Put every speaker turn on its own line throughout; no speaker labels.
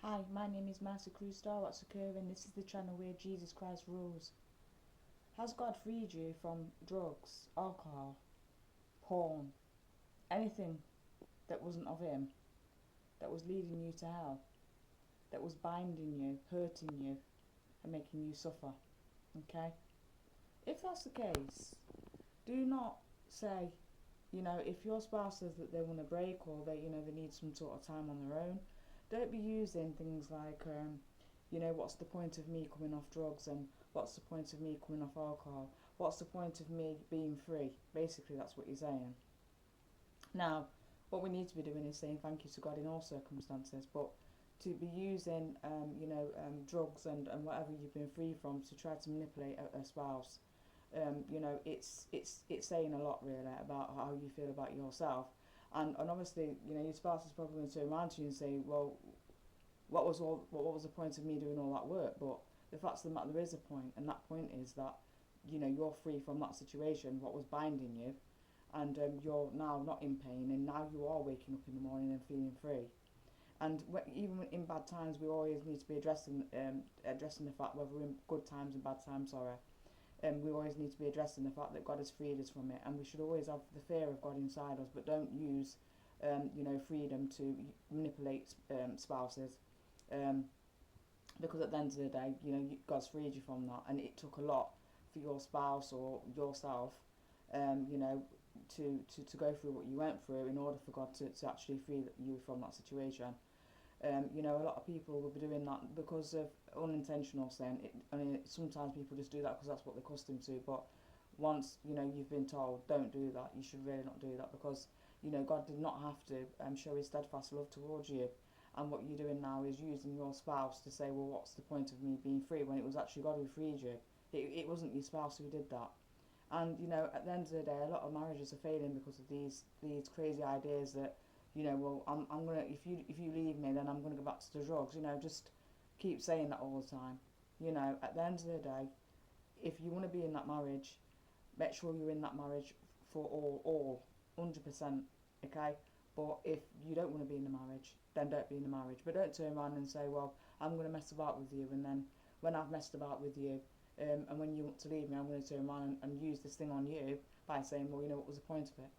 Hi, my name is Master Cruz Star. What's occurring? This is the channel where Jesus Christ rules. Has God freed you from drugs, alcohol, porn, anything that wasn't of Him, that was leading you to hell, that was binding you, hurting you, and making you suffer? Okay? If that's the case, do not say, if your spouse says that they want a break or they need some sort of time on their own, don't be using things like, what's the point of me coming off drugs, and what's the point of me coming off alcohol? What's the point of me being free? Basically, that's what you're saying. Now, what we need to be doing is saying thank you to God in all circumstances, but to be using, drugs and whatever you've been free from to try to manipulate a spouse, it's saying a lot really about how you feel about yourself. And obviously, your spouse is probably going to turn around to you and say, well, what was the point of me doing all that work? But the fact of the matter, there is a point, and that point is that, you're free from that situation, what was binding you, and you're now not in pain, and now you are waking up in the morning and feeling free. And even in bad times, we always need to be addressing the fact, whether we're in good times and bad times, we always need to be addressing the fact that God has freed us from it, and we should always have the fear of God inside us, but don't use, freedom to manipulate spouses, because at the end of the day, God's freed you from that, and it took a lot for your spouse or yourself, to go through what you went through in order for God to actually free you from that situation. A lot of people will be doing that because of unintentional sin. Sometimes people just do that because that's what they're accustomed to. But once you've been told don't do that, you should really not do that, because God did not have to show His steadfast love towards you. And what you're doing now is using your spouse to say, well, what's the point of me being free, when it was actually God who freed you. It wasn't your spouse who did that. And at the end of the day, a lot of marriages are failing because of these crazy ideas that, well, I'm gonna, if you leave me, then I'm gonna go back to the drugs. Just keep saying that all the time. At the end of the day, if you want to be in that marriage, make sure you're in that marriage for all 100%. Okay. But if you don't want to be in the marriage, then don't be in the marriage. But don't turn around and say, well, I'm going to mess about with you, and then when I've messed about with you, and when you want to leave me, I'm going to turn around and use this thing on you by saying, well, what was the point of it?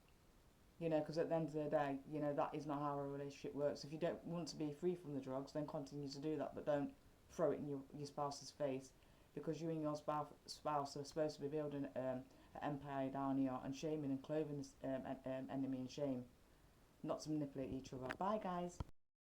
Because at the end of the day, that is not how a relationship works. If you don't want to be free from the drugs, then continue to do that, but don't throw it in your spouse's face, because you and your spouse are supposed to be building an empire down here and shaming and clothing this enemy in shame, not to manipulate each other. Bye, guys.